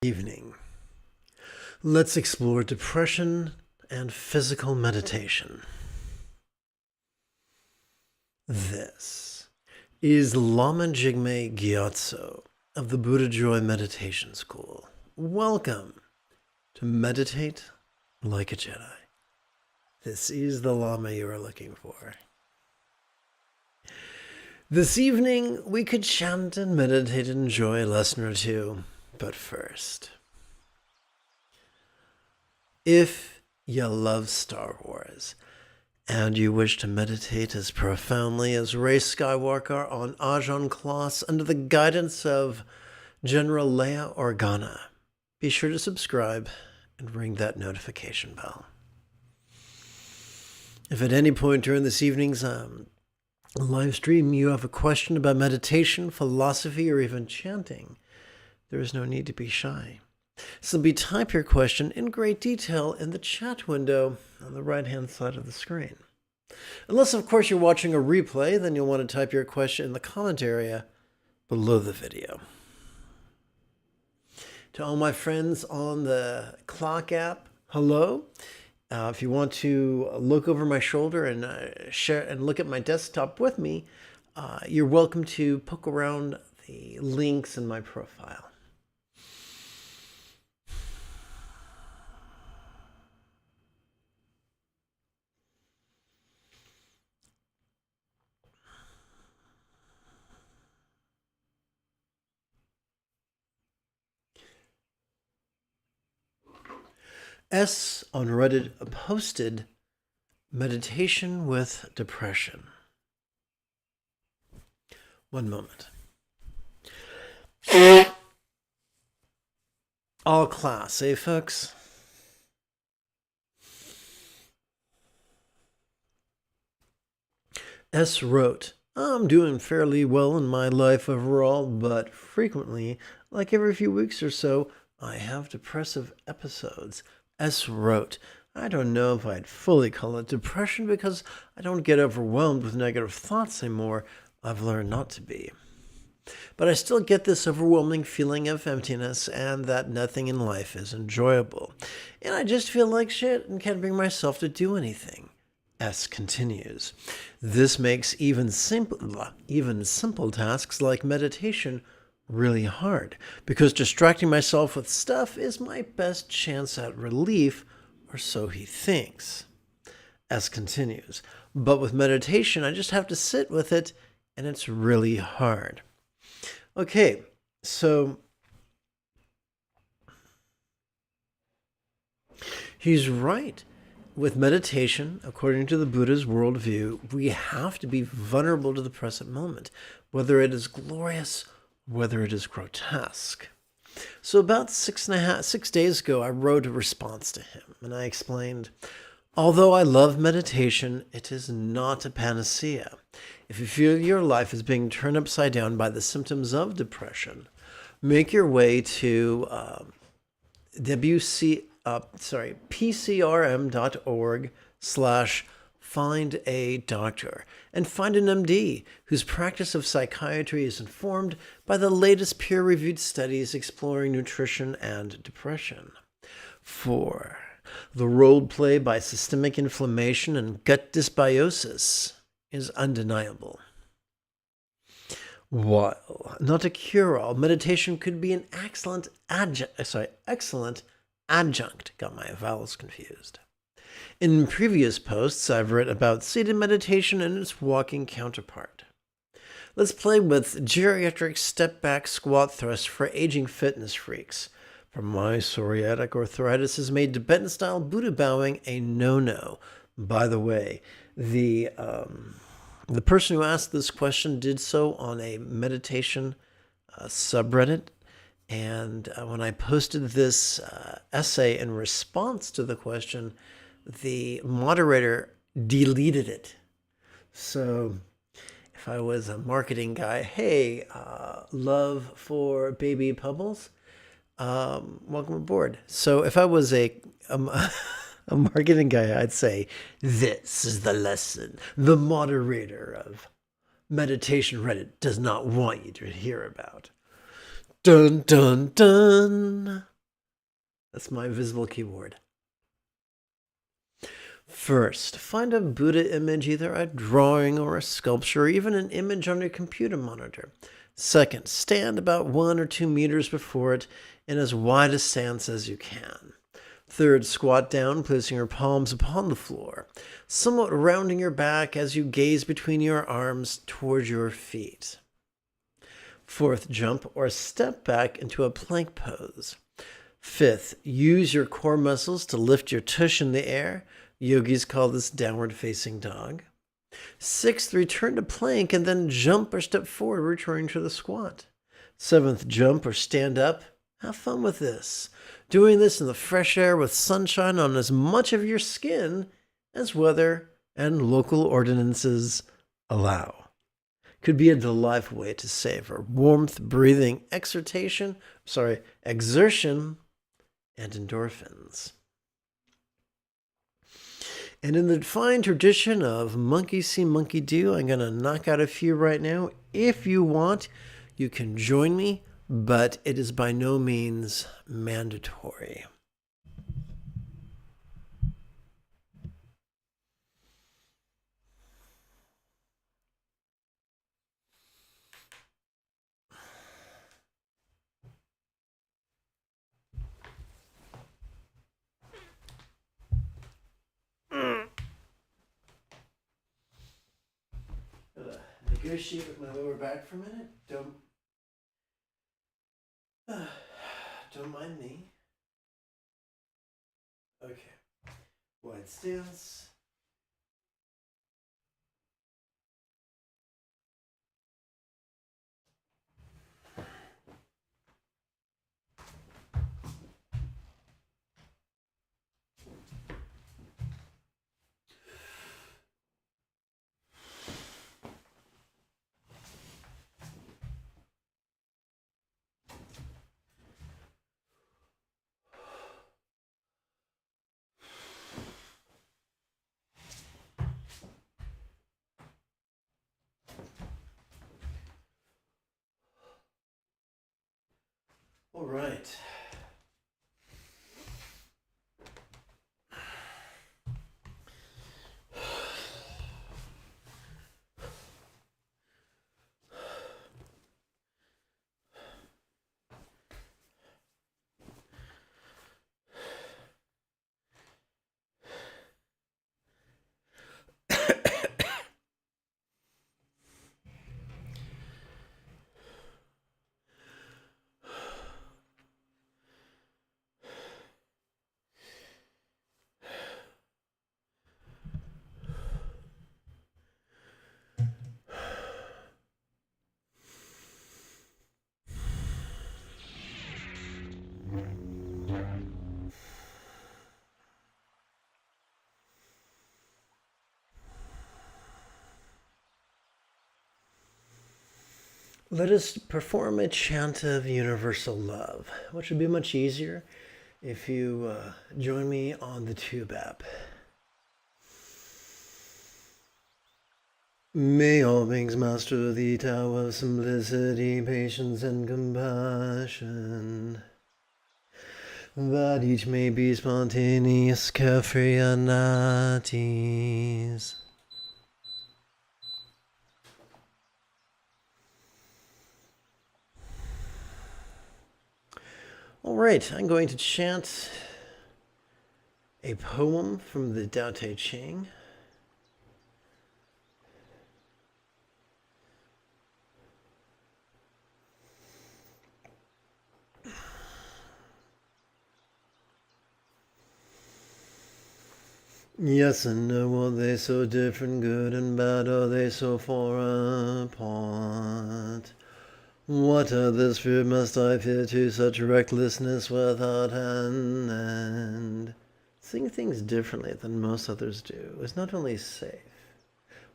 Evening. Let's explore depression and physical meditation. This is Lama Jigme Gyatso of the Buddha Joy Meditation School. Welcome to Meditate Like a Jedi. This is the Lama you are looking for. This evening, we could chant and meditate and enjoy a lesson or two. But first, if you love Star Wars and you wish to meditate as profoundly as Rey Skywalker on Ajahn Kloss under the guidance of General Leia Organa, be sure to subscribe and ring that notification bell. If at any point during this evening's live stream you have a question about meditation, philosophy, or even chanting, there is no need to be shy. Simply type your question in great detail in the chat window on the right-hand side of the screen. Unless, of course, you're watching a replay, then you'll want to type your question in the comment area below the video. To all my friends on the Clock app, hello. If you want to look over my shoulder and share and look at my desktop with me, you're welcome to poke around the links in my profile. S on Reddit posted meditation with depression. One moment. All class, eh, folks? S wrote, I'm doing fairly well in my life overall, but frequently, like every few weeks or so, I have depressive episodes. S wrote, I don't know if I'd fully call it depression because I don't get overwhelmed with negative thoughts anymore. I've learned not to be. But I still get this overwhelming feeling of emptiness and that nothing in life is enjoyable. And I just feel like shit and can't bring myself to do anything. S continues. This makes even simple tasks like meditation really hard, because distracting myself with stuff is my best chance at relief, or so he thinks. S continues, but with meditation, I just have to sit with it, and it's really hard. Okay, so he's right. With meditation, according to the Buddha's worldview, we have to be vulnerable to the present moment, whether it is glorious, whether it is grotesque. So about 6 days ago, I wrote a response to him, and I explained, although I love meditation, it is not a panacea. If you feel your life is being turned upside down by the symptoms of depression, make your way to pcrm.org/find a doctor and find an MD whose practice of psychiatry is informed by the latest peer-reviewed studies exploring nutrition and depression. 4. The role played by systemic inflammation and gut dysbiosis is undeniable. While not a cure-all, meditation could be an excellent adjunct. Got my vowels confused. In previous posts, I've written about seated meditation and its walking counterpart. Let's play with geriatric step-back squat thrust for aging fitness freaks. For my psoriatic arthritis has made Tibetan-style Buddha bowing a no-no. By the way, the person who asked this question did so on a meditation subreddit. And when I posted this essay in response to the question, the moderator deleted it. So if I was a marketing guy, hey, love for baby pebbles, welcome aboard. So if I was a marketing guy, I'd say, this is the lesson the moderator of Meditation Reddit does not want you to hear about. Dun, dun, dun. That's my visible keyboard. First, find a Buddha image, either a drawing or a sculpture, or even an image on your computer monitor. Second, stand about 1 or 2 meters before it in as wide a stance as you can. Third, squat down, placing your palms upon the floor, somewhat rounding your back as you gaze between your arms towards your feet. Fourth, jump or step back into a plank pose. Fifth, use your core muscles to lift your tush in the air. Yogis call this downward facing dog. Sixth, return to plank and then jump or step forward, returning to the squat. Seventh, jump or stand up. Have fun with this. Doing this in the fresh air with sunshine on as much of your skin as weather and local ordinances allow. Could be a delightful way to savor warmth, breathing, exertion, and endorphins. And in the fine tradition of monkey see, monkey do, I'm going to knock out a few right now. If you want, you can join me, but it is by no means mandatory. Negotiate with my lower back for a minute. Don't mind me. Okay. Wide stance. All right. Let us perform a chant of universal love, which would be much easier if you join me on the Tube app. May all beings master the Tao of simplicity, patience, and compassion, that each may be spontaneous, carefree, and at ease. All right, I'm going to chant a poem from the Tao Te Ching. Yes and no, are they so different? Good and bad, are they so far apart? What other spirit must I fear to such recklessness without an end? Seeing things differently than most others do is not only safe,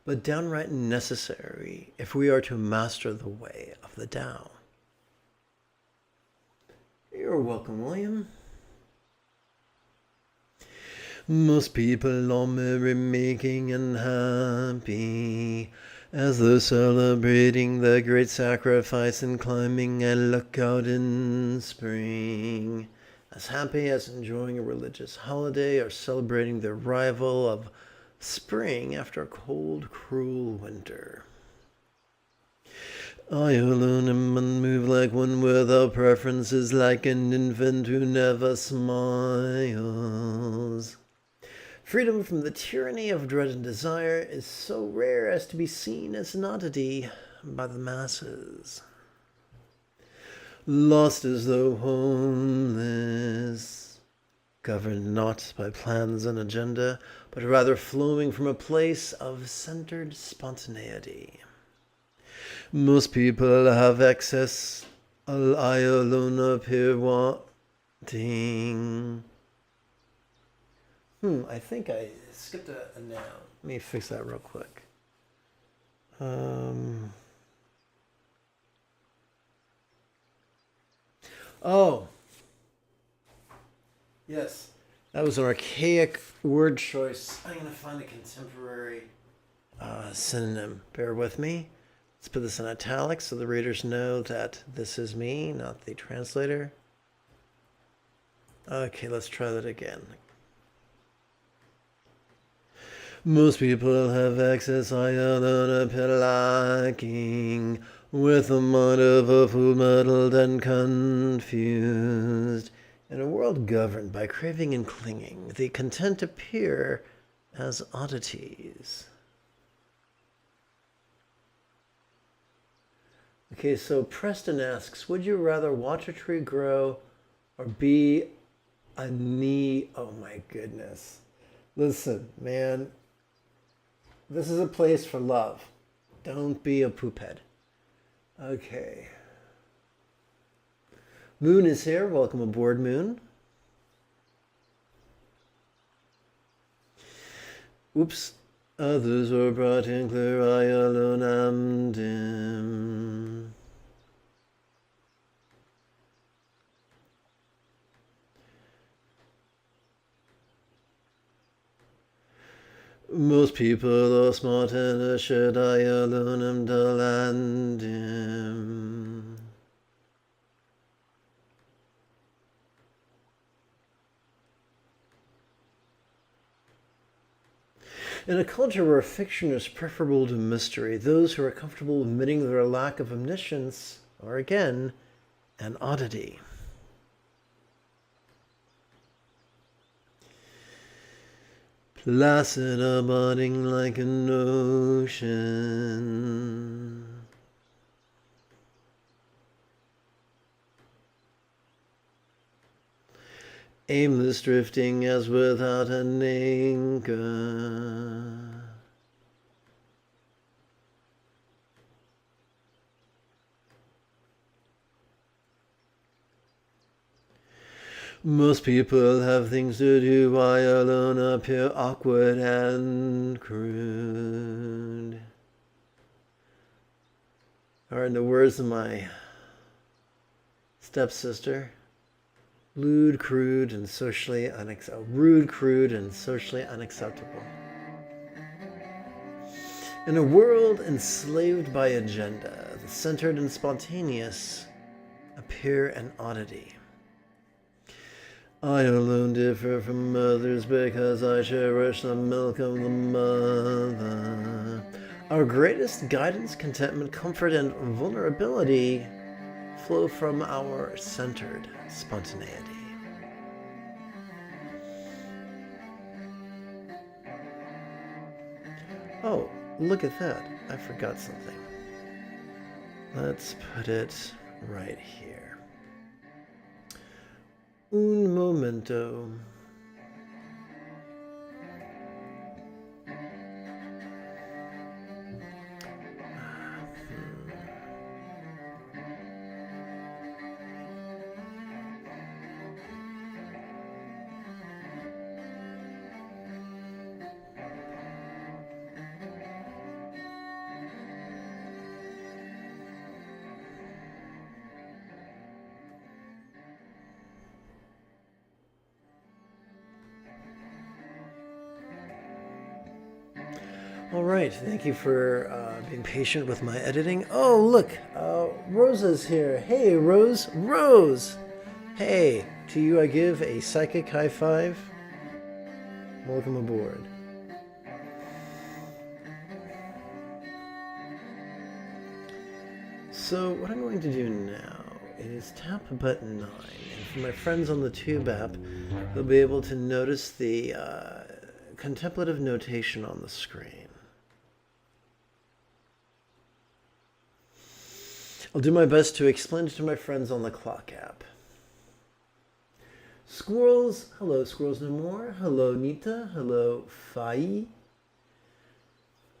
but downright necessary if we are to master the way of the Tao. You're welcome, William. Most people are merry-making and happy, as though celebrating the great sacrifice and climbing a lookout in spring. as happy as enjoying a religious holiday or celebrating the arrival of spring after a cold, cruel winter. I alone am unmoved like one without preferences, like an infant who never smiles. Freedom from the tyranny of dread and desire is so rare as to be seen as an oddity by the masses. Lost as though homeless, governed not by plans and agenda, but rather flowing from a place of centered spontaneity. Most people have excess, I alone appear wanting. I think I skipped a noun. Let me fix that real quick. Oh. Yes. That was an archaic word choice. I'm going to find a contemporary synonym. Bear with me. Let's put this in italics so the readers know that this is me, not the translator. Okay, let's try that again. Most people have access, I alone appear lacking, with the mind of a fool muddled and confused. In a world governed by craving and clinging, the content appear as oddities. Okay, so Preston asks, would you rather watch a tree grow or be a knee? Oh my goodness. Listen, man, this is a place for love. Don't be a poophead. Okay. Moon is here. Welcome aboard, Moon. Oops. Others were bright and clear, I alone am dim. Most people are smart and assured, I alone am dull and dim. In a culture where fiction is preferable to mystery, those who are comfortable admitting their lack of omniscience are, again, an oddity. Placid abiding like an ocean. Aimless drifting as without an anchor. Most people have things to do, I alone appear awkward and crude. Or in the words of my stepsister, rude, crude, and socially unacceptable. In a world enslaved by agenda, the centered and spontaneous appear an oddity. I alone differ from others because I cherish the milk of the mother. Our greatest guidance, contentment, comfort, and vulnerability flow from our centered spontaneity. Oh, look at that. I forgot something. Let's put it right here. Un momento. All right, thank you for being patient with my editing. Oh, look, Rosa's here. Hey, Rose. Hey, To you I give a psychic high five. Welcome aboard. So what I'm going to do now is tap button 9, and for my friends on the Tube app, they'll be able to notice the contemplative notation on the screen. I'll do my best to explain it to my friends on the Clock app. Squirrels, hello Squirrels No More, hello Nita, hello Fai.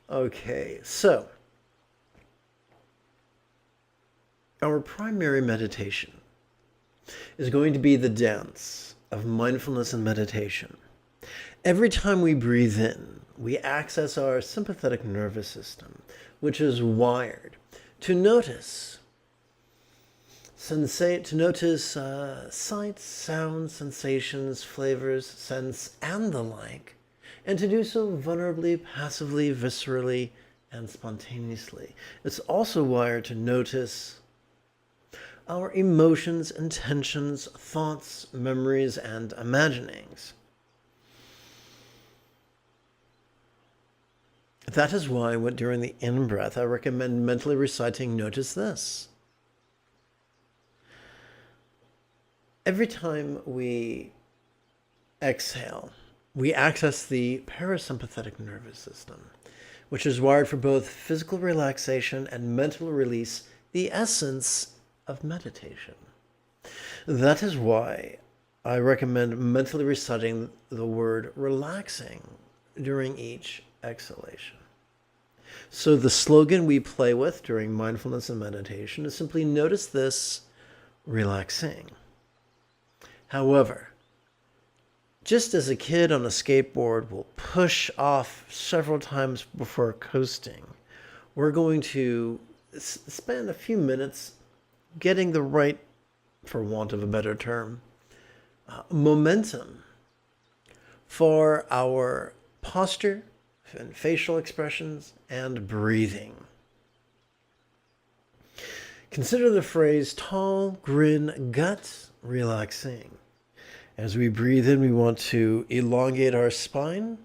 Okay, so our primary meditation is going to be the dance of mindfulness and meditation. Every time we breathe in, we access our sympathetic nervous system, which is wired to notice sights, sounds, sensations, flavors, scents, and the like, and to do so vulnerably, passively, viscerally, and spontaneously. It's also wired to notice our emotions, intentions, thoughts, memories, and imaginings. That is why during the in-breath, I recommend mentally reciting, notice this. Every time we exhale, we access the parasympathetic nervous system, which is wired for both physical relaxation and mental release, the essence of meditation. That is why I recommend mentally reciting the word relaxing during each exhalation. So the slogan we play with during mindfulness and meditation is simply notice this, relaxing. However, just as a kid on a skateboard will push off several times before coasting, we're going to spend a few minutes getting the right, for want of a better term, momentum for our posture and facial expressions and breathing. Consider the phrase tall, grin, gut, relaxing. As we breathe in, we want to elongate our spine.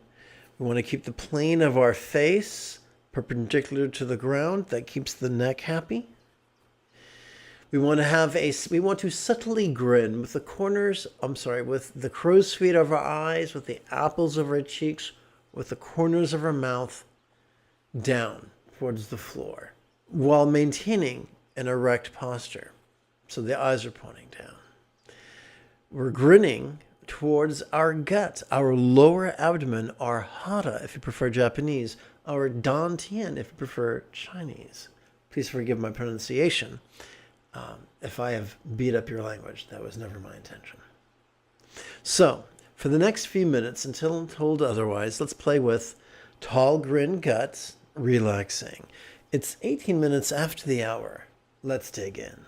We want to keep the plane of our face perpendicular to the ground. That keeps the neck happy. We want to subtly grin with the with the crow's feet of our eyes, with the apples of our cheeks, with the corners of our mouth down towards the floor, while maintaining an erect posture. So the eyes are pointing down. We're grinning towards our gut, our lower abdomen, our hara, if you prefer Japanese, our dantian, if you prefer Chinese. Please forgive my pronunciation. If I have beat up your language, that was never my intention. So, for the next few minutes, until told otherwise, let's play with tall grin gut, relaxing. It's 18 minutes after the hour. Let's dig in.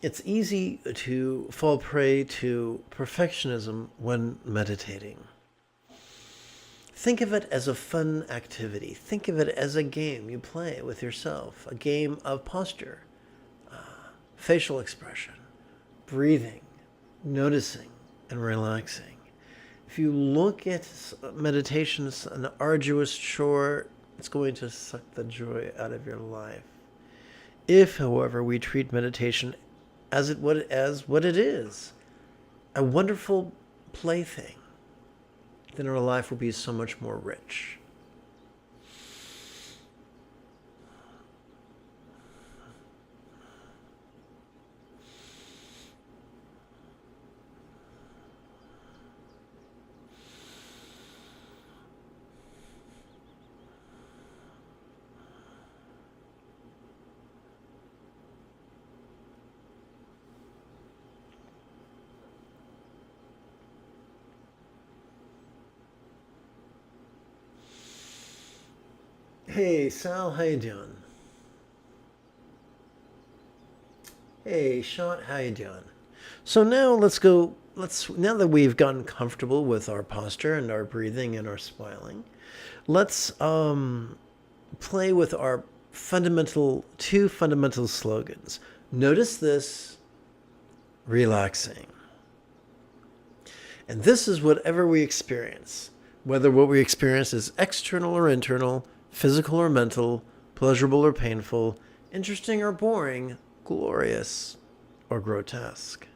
It's easy to fall prey to perfectionism when meditating. Think of it as a fun activity. Think of it as a game you play with yourself, a game of posture, facial expression, breathing, noticing, and relaxing. If you look at meditation as an arduous chore, it's going to suck the joy out of your life. If, however, we treat meditation as what it is, a wonderful plaything, then our life will be so much more rich. Hey, Sal, how you doing? Hey, Sean, how you doing? So now now that we've gotten comfortable with our posture and our breathing and our smiling, let's play with our two fundamental slogans. Notice this, relaxing. And this is whatever we experience, whether what we experience is external or internal, physical or mental, pleasurable or painful, interesting or boring, glorious or grotesque.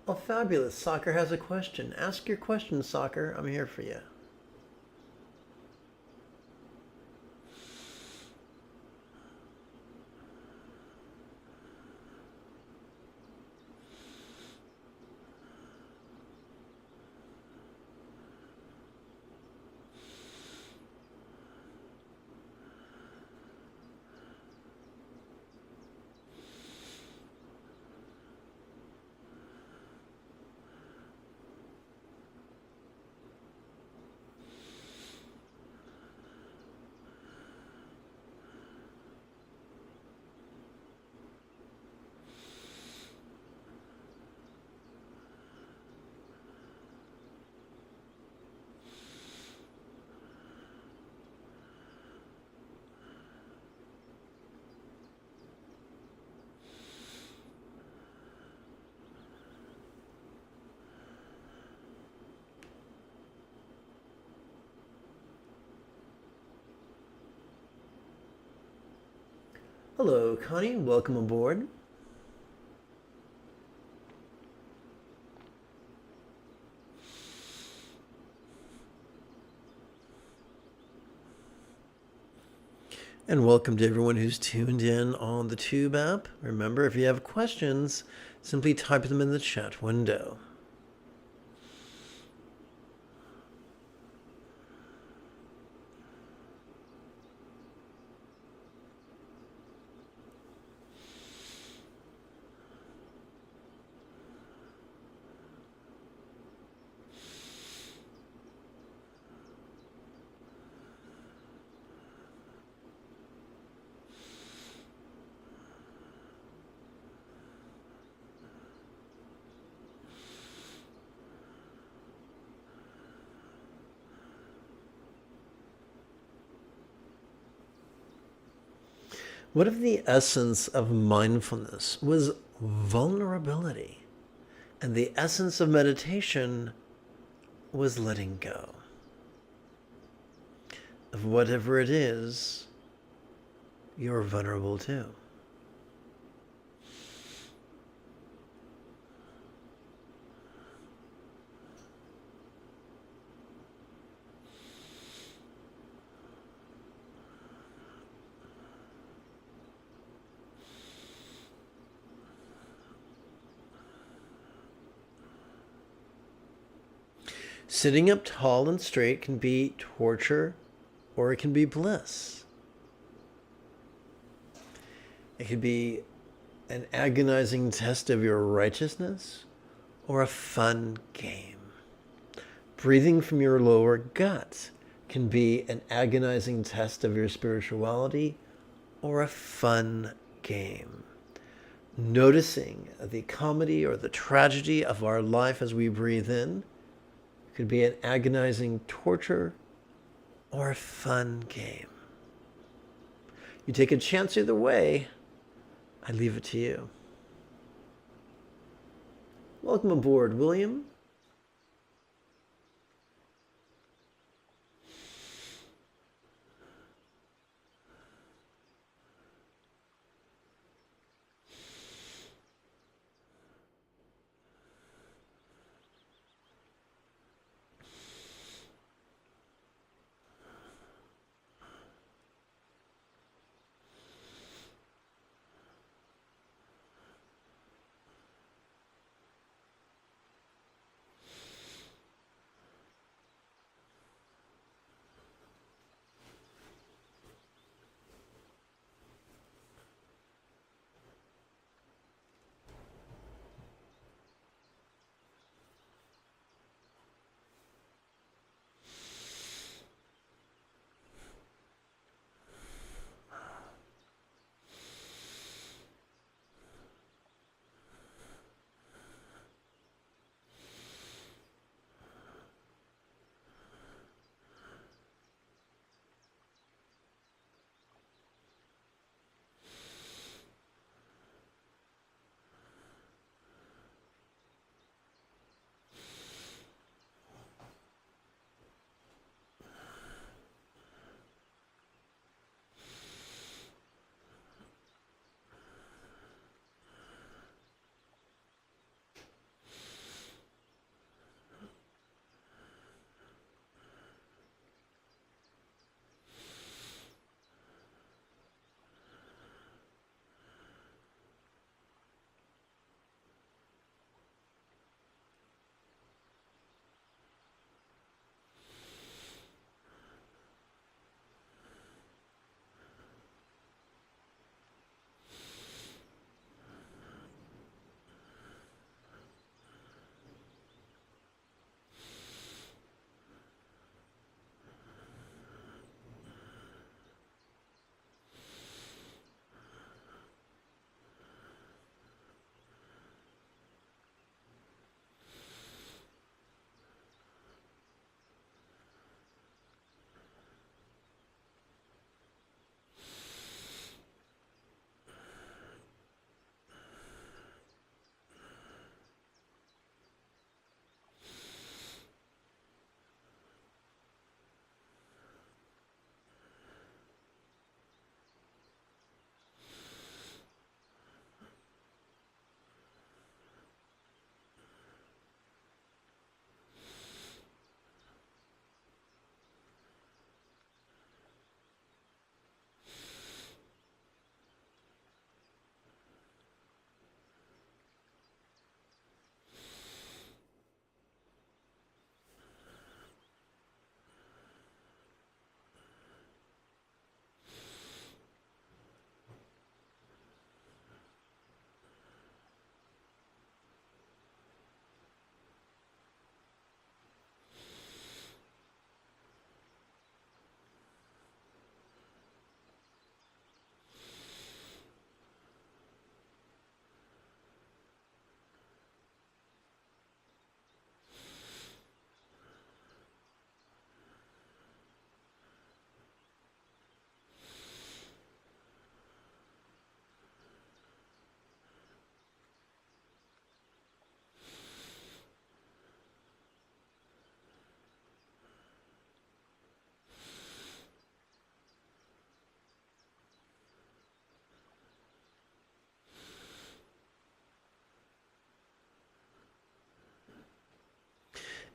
Oh, fabulous. Soccer has a question. Ask your question, Soccer. I'm here for you. Hello, Connie. Welcome aboard. And welcome to everyone who's tuned in on the Tube app. Remember, if you have questions, simply type them in the chat window. What if the essence of mindfulness was vulnerability, and the essence of meditation was letting go of whatever it is you're vulnerable to? Sitting up tall and straight can be torture, or it can be bliss. It could be an agonizing test of your righteousness, or a fun game. Breathing from your lower gut can be an agonizing test of your spirituality, or a fun game. Noticing the comedy or the tragedy of our life as we breathe in could be an agonizing torture or a fun game. You take a chance either way. I leave it to you. Welcome aboard, William.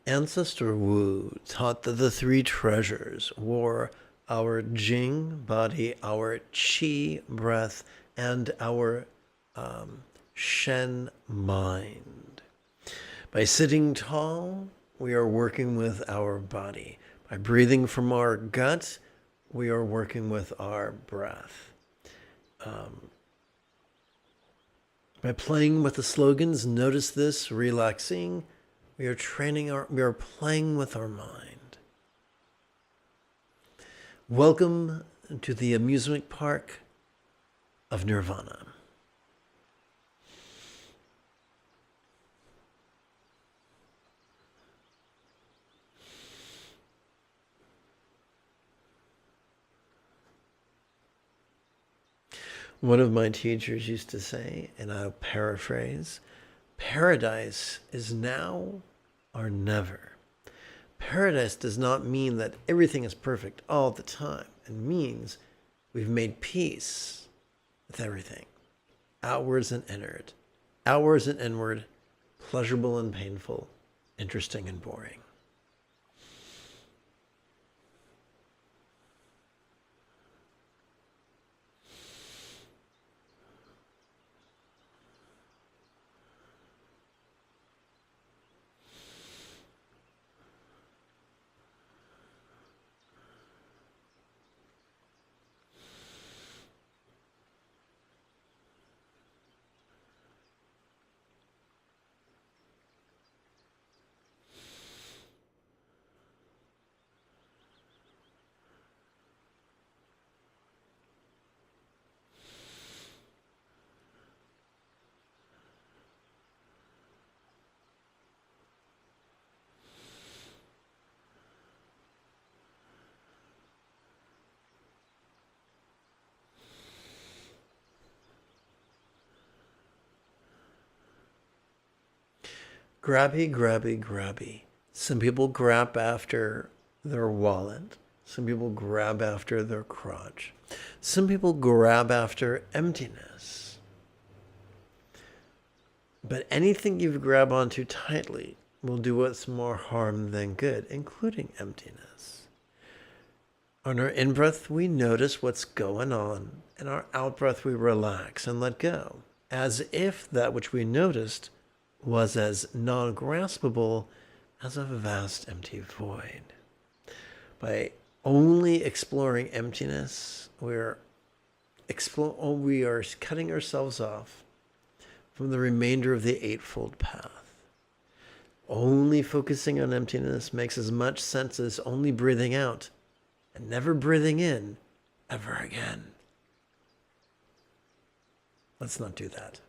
Ancestor Wu taught that the three treasures were our Jing, body, our Qi, breath, and our Shen, mind. By sitting tall, we are working with our body. By breathing from our gut, we are working with our breath. By playing with the slogans, notice this, relaxing, we are playing with our mind. Welcome to the amusement park of Nirvana. One of my teachers used to say, and I'll paraphrase, paradise is now or never. Paradise does not mean that everything is perfect all the time. It means we've made peace with everything, outwards and inward, pleasurable and painful, interesting and boring. Grabby, grabby, grabby. Some people grab after their wallet. Some people grab after their crotch. Some people grab after emptiness. But anything you grab onto tightly will do us more harm than good, including emptiness. On our in-breath, we notice what's going on. And our out-breath, we relax and let go, as if that which we noticed was as non-graspable as a vast empty void. By only exploring emptiness, we are cutting ourselves off from the remainder of the Eightfold Path. Only focusing on emptiness makes as much sense as only breathing out and never breathing in ever again. Let's not do that.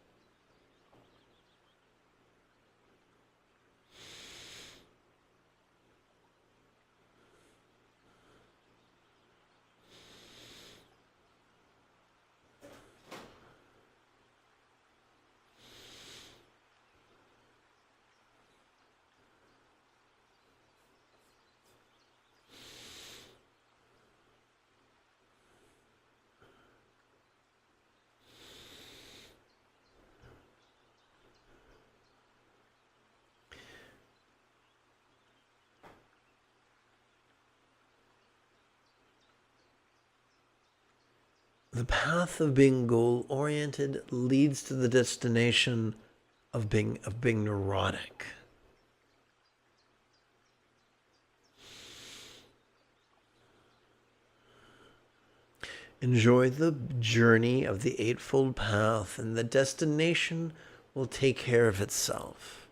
The path of being goal-oriented leads to the destination of being neurotic. Enjoy the journey of the Eightfold Path, and the destination will take care of itself.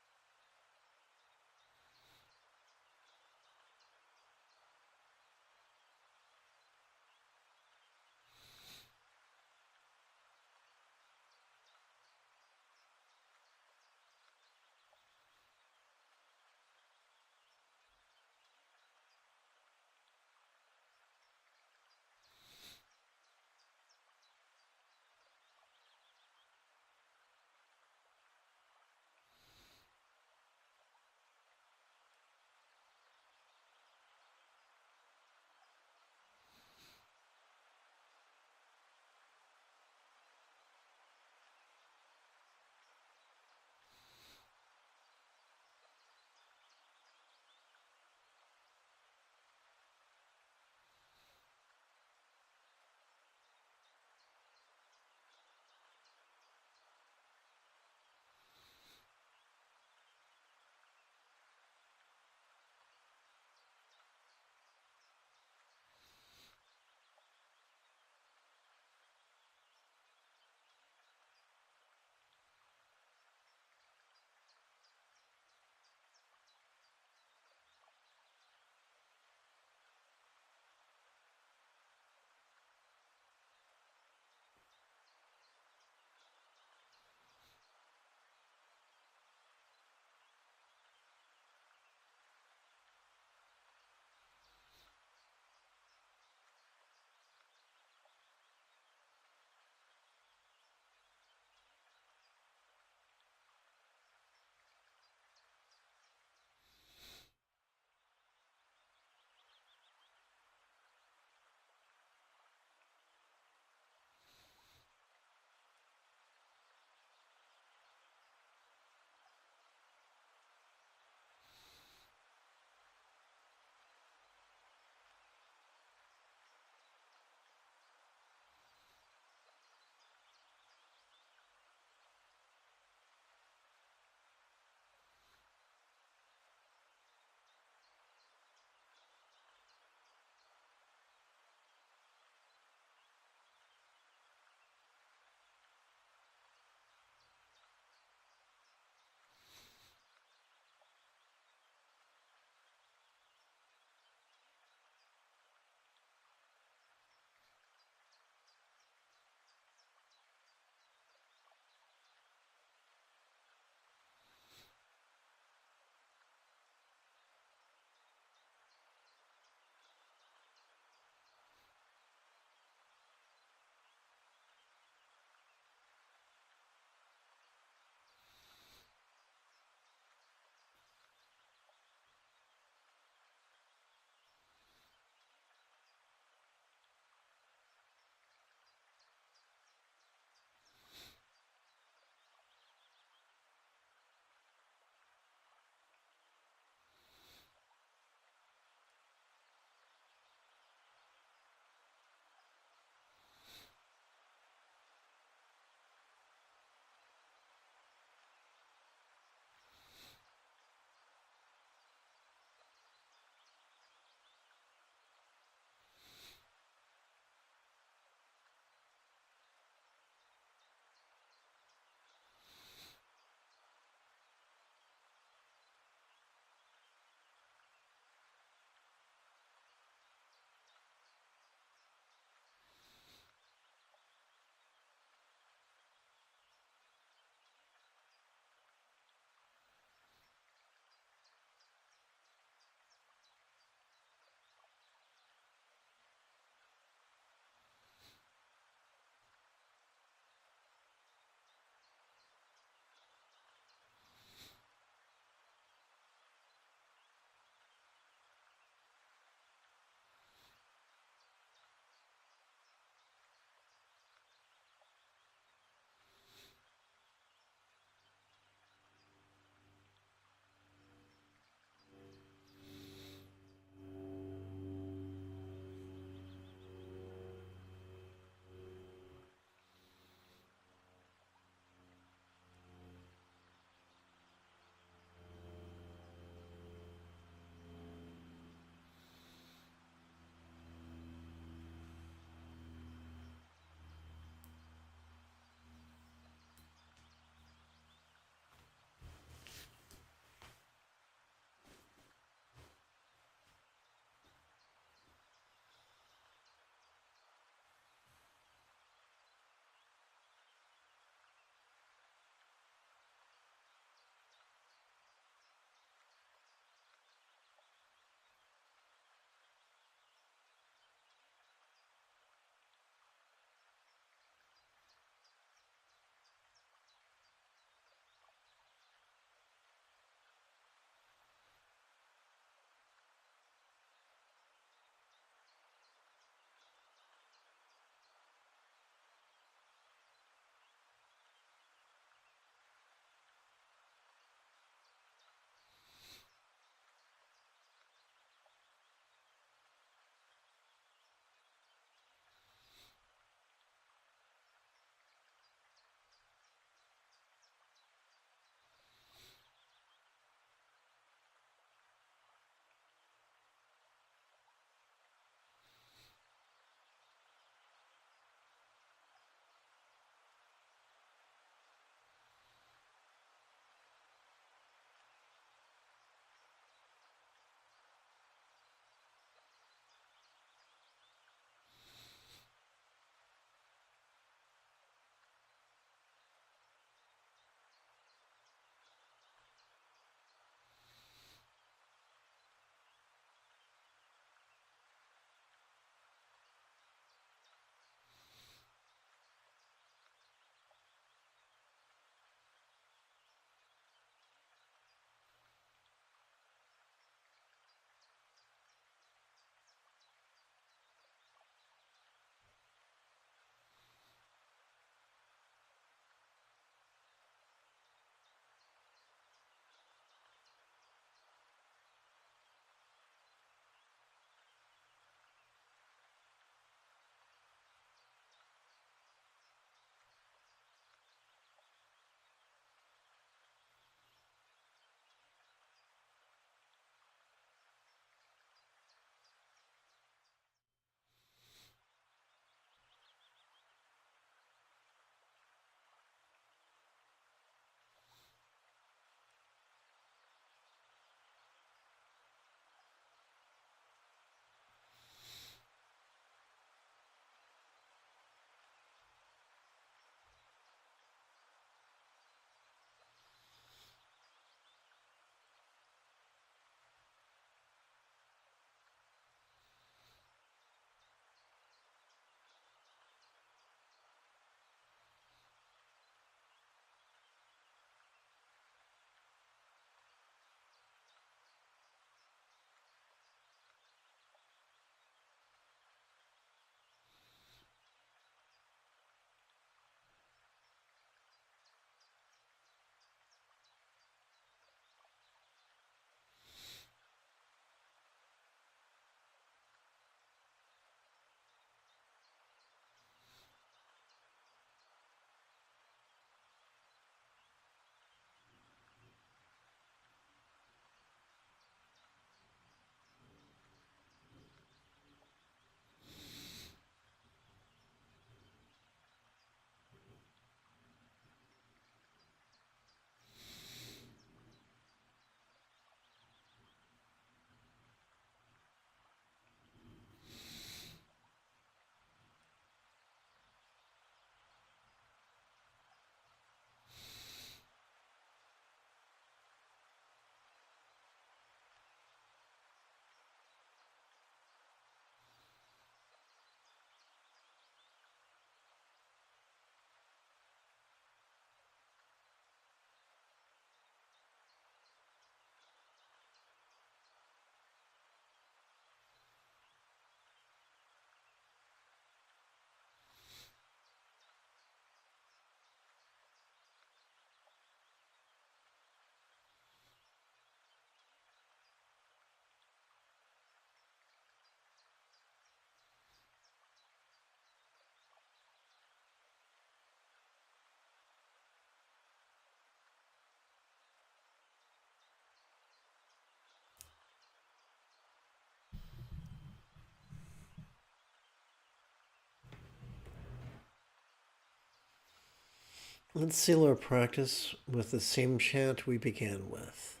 Let's seal our practice with the same chant we began with.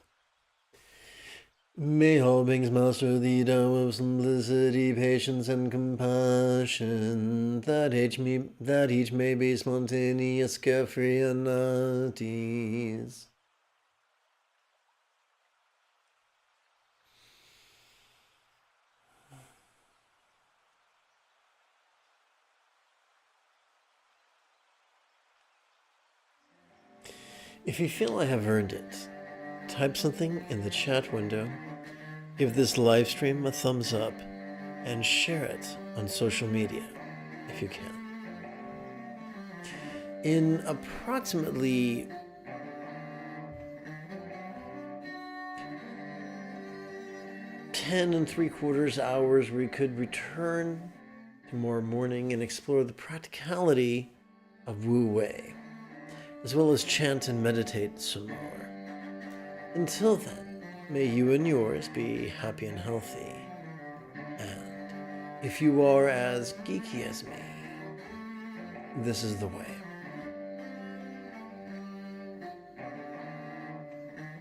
May all beings master the Tao of simplicity, patience, and compassion, that each may be spontaneous, carefree, and at ease. If you feel I have earned it, type something in the chat window, give this live stream a thumbs up, and share it on social media if you can. In approximately 10 3/4 hours, we could return tomorrow morning and explore the practicality of Wu Wei, as well as chant and meditate some more. Until then, may you and yours be happy and healthy. And if you are as geeky as me, this is the way.